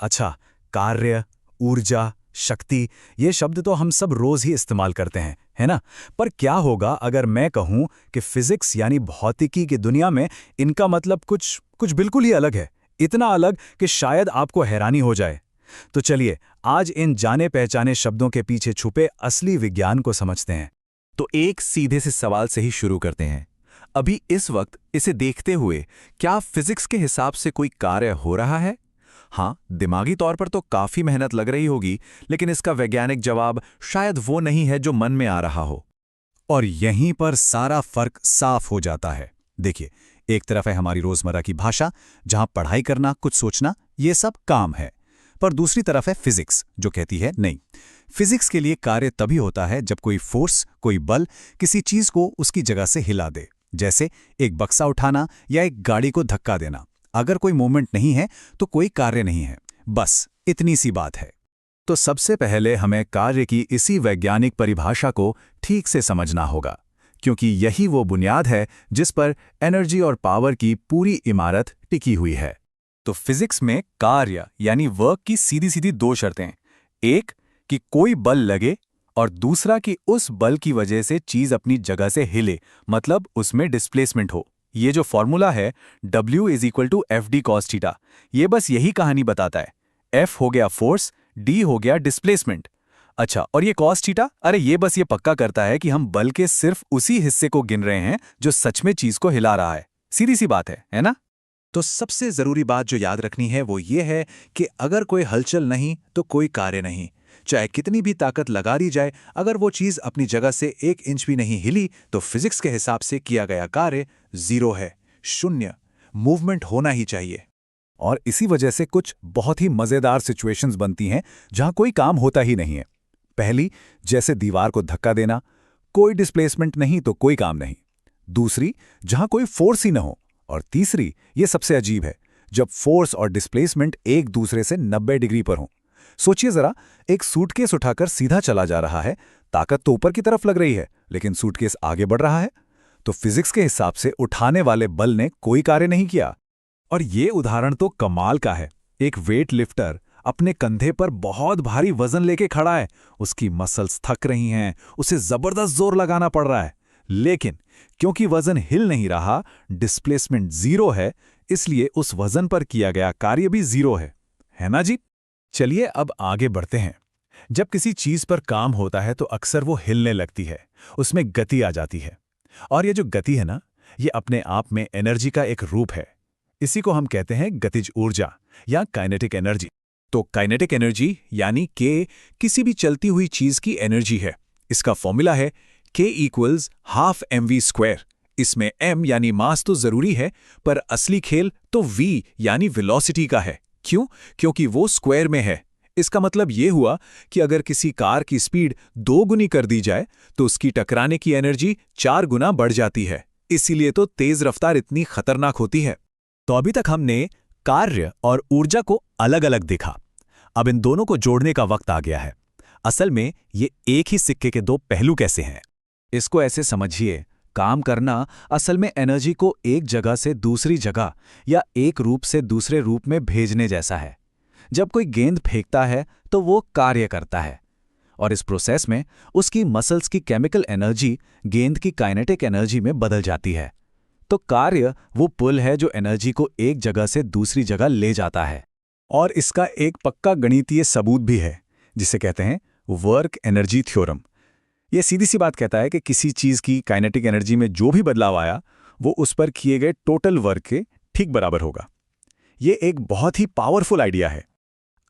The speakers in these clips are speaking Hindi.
अच्छा, कार्य, ऊर्जा, शक्ति, ये शब्द तो हम सब रोज ही इस्तेमाल करते हैं, है ना? पर क्या होगा अगर मैं कहूं कि फिजिक्स यानी भौतिकी की दुनिया में इनका मतलब कुछ कुछ बिल्कुल ही अलग है, इतना अलग कि शायद आपको हैरानी हो जाए। तो चलिए, आज इन जाने पहचाने शब्दों के पीछे छुपे असली विज्ञान को समझते हैं। तो एक सीधे से सवाल से ही शुरू करते हैं। अभी इस वक्त इसे देखते हुए क्या फिजिक्स के हिसाब से कोई कार्य हो रहा है? हाँ, दिमागी तौर पर तो काफी मेहनत लग रही होगी, लेकिन इसका वैज्ञानिक जवाब शायद वो नहीं है जो मन में आ रहा हो। और यहीं पर सारा फर्क साफ हो जाता है। देखिए, एक तरफ है हमारी रोजमर्रा की भाषा, जहां पढ़ाई करना, कुछ सोचना, ये सब काम है। पर दूसरी तरफ है फिजिक्स, जो कहती है नहीं, फिजिक्स के लिए कार्य तभी होता है जब कोई फोर्स, कोई बल किसी चीज को उसकी जगह से हिला दे। जैसे एक बक्सा उठाना या एक गाड़ी को धक्का देना। अगर कोई मूवमेंट नहीं है तो कोई कार्य नहीं है। बस इतनी सी बात है। तो सबसे पहले हमें कार्य की इसी वैज्ञानिक परिभाषा को ठीक से समझना होगा, क्योंकि यही वो बुनियाद है जिस पर एनर्जी और पावर की पूरी इमारत टिकी हुई है। तो फिजिक्स में कार्य यानी वर्क की सीधी सीधी दो शर्तें, एक कि कोई बल लगे और दूसरा कि उस बल की वजह से चीज अपनी जगह से हिले, मतलब उसमें डिस्प्लेसमेंट हो। ये जो फॉर्मूला है W = FD cos थीटा, ये बस यही कहानी बताता है। F हो गया फोर्स, D हो गया डिस्प्लेसमेंट। अच्छा, और ये cos थीटा, अरे ये बस ये पक्का करता है कि हम बल के सिर्फ उसी हिस्से को गिन रहे हैं जो सच में चीज को हिला रहा है। सीधी सी बात है ना? तो सबसे जरूरी बात जो याद रखनी है वो ये है कि अगर कोई हलचल नहीं तो कोई कार्य नहीं। चाहे कितनी भी ताकत लगा दी जाए, अगर वो चीज अपनी जगह से 1 इंच भी नहीं हिली तो फिजिक्स के हिसाब से किया गया कार्य जीरो है, शून्य। मूवमेंट होना ही चाहिए। और इसी वजह से कुछ बहुत ही मजेदार सिचुएशंस बनती हैं जहां कोई काम होता ही नहीं है। पहली, जैसे दीवार को धक्का देना, कोई डिस्प्लेसमेंट नहीं तो कोई काम नहीं। दूसरी, जहां कोई फोर्स ही न हो। और तीसरी, ये सबसे अजीब है, जब फोर्स और डिस्प्लेसमेंट एक दूसरे से 90 डिग्री पर हों। सोचिए जरा, एक सूटकेस उठाकर सीधा चला जा रहा है, ताकत तो ऊपर की तरफ लग रही है, लेकिन सूटकेस आगे बढ़ रहा है। तो फिजिक्स के हिसाब से उठाने वाले बल ने कोई कार्य नहीं किया। और ये उदाहरण तो कमाल का है। एक वेट लिफ्टर अपने कंधे पर बहुत भारी वजन लेके खड़ा है, उसकी मसल्स थक रही हैं, उसे जबरदस्त जोर लगाना पड़ रहा है, लेकिन क्योंकि वजन हिल नहीं रहा, डिस्प्लेसमेंट जीरो है, इसलिए उस वजन पर किया गया कार्य भी जीरो है ना जी? चलिए अब आगे बढ़ते हैं। जब किसी चीज पर काम होता है तो अक्सर वो हिलने लगती है, उसमें गति आ जाती है। और ये जो गति है ना, ये अपने आप में एनर्जी का एक रूप है। इसी को हम कहते हैं गतिज ऊर्जा या काइनेटिक एनर्जी। तो काइनेटिक एनर्जी यानी K किसी भी चलती हुई चीज की एनर्जी है। इसका फॉर्मूला है K = ½ mv²। इसमें m यानी मास तो जरूरी है, पर असली खेल तो v यानी वेलोसिटी का है। क्यों? क्योंकि वो स्क्वायर में है। इसका मतलब ये हुआ कि अगर किसी कार की स्पीड 2 गुनी कर दी जाए तो उसकी टकराने की एनर्जी 4 गुना बढ़ जाती है। इसीलिए तो तेज रफ्तार इतनी खतरनाक होती है। तो अभी तक हमने कार्य और ऊर्जा को अलग अलग देखा। अब इन दोनों को जोड़ने का वक्त आ गया है। असल में ये एक ही सिक्के के दो पहलू कैसे हैं? इसको ऐसे समझिए, काम करना असल में एनर्जी को एक जगह से दूसरी जगह या एक रूप से दूसरे रूप में भेजने जैसा है। जब कोई गेंद फेंकता है तो वो कार्य करता है, और इस प्रोसेस में उसकी मसल्स की केमिकल एनर्जी गेंद की काइनेटिक एनर्जी में बदल जाती है। तो कार्य वो पुल है जो एनर्जी को एक जगह से दूसरी जगह ले जाता है। और इसका एक पक्का गणितीय सबूत भी है, जिसे कहते हैं वर्क एनर्जी थ्योरम। यह सीधी सी बात कहता है कि किसी चीज की काइनेटिक एनर्जी में जो भी बदलाव आया, वो उस पर किए गए टोटल वर्क के ठीक बराबर होगा। ये एक बहुत ही पावरफुल आइडिया है।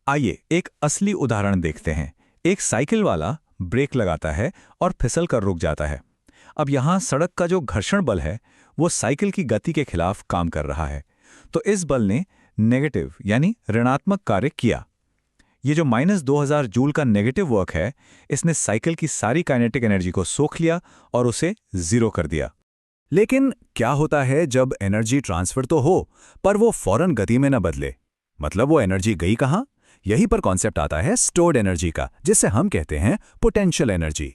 आइए एक असली उदाहरण देखते हैं। एक साइकिल वाला ब्रेक लगाता है और फिसल कर रुक जाता है। अब यहां सड़क का जो घर्षण बल है वो साइकिल की गति के खिलाफ काम कर रहा है। तो इस बल ने नेगेटिव यानी ऋणात्मक कार्य किया। ये जो -2000 जूल का नेगेटिव वर्क है, इसने साइकिल की सारी काइनेटिक एनर्जी को सोख लिया और उसे जीरो कर दिया। लेकिन क्या होता है जब एनर्जी ट्रांसफर तो हो, पर वो फौरन गति में न बदले? मतलब वो एनर्जी गई कहां? यहीं पर कॉन्सेप्ट आता है स्टोर्ड एनर्जी का, जिसे हम कहते हैं पोटेंशियल एनर्जी।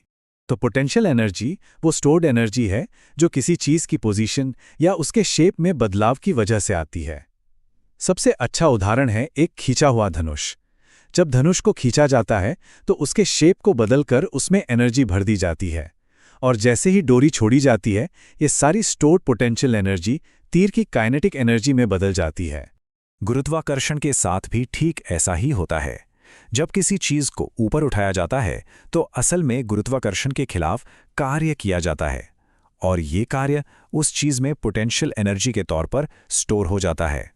तो पोटेंशियल एनर्जी वो स्टोर्ड एनर्जी है जो किसी चीज की पोजीशन या उसके शेप में बदलाव की वजह से आती है। सबसे अच्छा उदाहरण है एक खींचा हुआ धनुष। जब धनुष को खींचा जाता है तो उसके शेप को बदलकर उसमें एनर्जी भर दी जाती है, और जैसे ही डोरी छोड़ी जाती है ये सारी स्टोर्ड पोटेंशियल एनर्जी तीर की काइनेटिक एनर्जी में बदल जाती है। गुरुत्वाकर्षण के साथ भी ठीक ऐसा ही होता है। जब किसी चीज को ऊपर उठाया जाता है तो असल में गुरुत्वाकर्षण के खिलाफ कार्य किया जाता है, और ये कार्य उस चीज में पोटेंशियल एनर्जी के तौर पर स्टोर हो जाता है।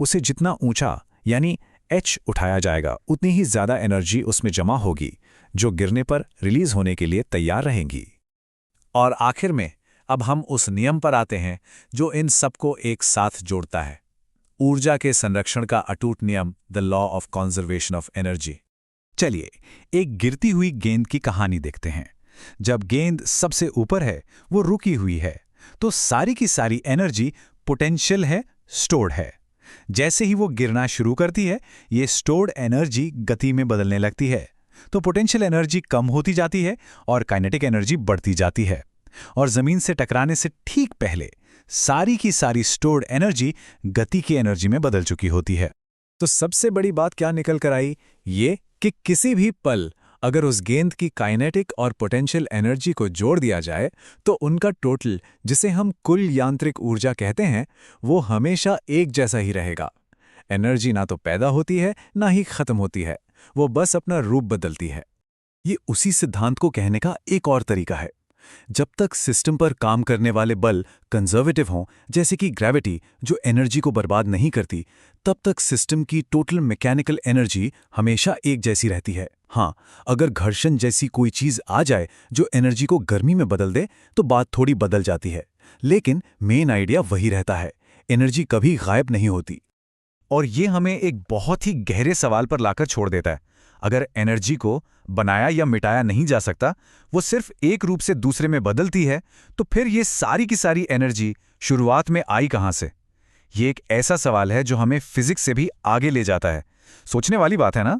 उसे जितना ऊंचा यानी h उठाया जाएगा उतनी ही ज्यादा एनर्जी उसमें जमा होगी, जो गिरने पर रिलीज होने के लिए तैयार रहेंगी। और आखिर में अब हम उस नियम पर आते हैं जो इन सबको एक साथ जोड़ता है, ऊर्जा के संरक्षण का अटूट नियम, the law of conservation of energy. चलिए एक गिरती हुई गेंद की कहानी देखते हैं। जब गेंद सबसे ऊपर है, वो रुकी हुई है, तो सारी की सारी एनर्जी पोटेंशियल है, स्टोर्ड है। जैसे ही वो गिरना शुरू करती है, ये स्टोर्ड एनर्जी गति में बदलने लगती है, तो पोटेंशियल एनर्जी कम होती जाती है और काइनेटिक एनर्जी बढ़ती जाती है, और जमीन से टकराने से ठीक पहले सारी की सारी स्टोर्ड एनर्जी गति की एनर्जी में बदल चुकी होती है। तो सबसे बड़ी बात क्या निकल कर आई? ये कि किसी भी पल अगर उस गेंद की काइनेटिक और पोटेंशियल एनर्जी को जोड़ दिया जाए तो उनका टोटल, जिसे हम कुल यांत्रिक ऊर्जा कहते हैं, वो हमेशा एक जैसा ही रहेगा। एनर्जी ना तो पैदा होती है ना ही खत्म होती है, वो बस अपना रूप बदलती है। ये उसी सिद्धांत को कहने का एक और तरीका है। जब तक सिस्टम पर काम करने वाले बल कंजर्वेटिव हों, जैसे कि ग्रेविटी जो एनर्जी को बर्बाद नहीं करती, तब तक सिस्टम की टोटल मैकेनिकल एनर्जी हमेशा एक जैसी रहती है। हाँ, अगर घर्षण जैसी कोई चीज आ जाए जो एनर्जी को गर्मी में बदल दे तो बात थोड़ी बदल जाती है, लेकिन मेन आइडिया वही रहता है, एनर्जी कभी गायब नहीं होती। और ये हमें एक बहुत ही गहरे सवाल पर लाकर छोड़ देता है। अगर एनर्जी को बनाया या मिटाया नहीं जा सकता, वो सिर्फ एक रूप से दूसरे में बदलती है, तो फिर ये सारी की सारी एनर्जी शुरुआत में आई कहां से? ये एक ऐसा सवाल है जो हमें फिजिक्स से भी आगे ले जाता है। सोचने वाली बात है ना?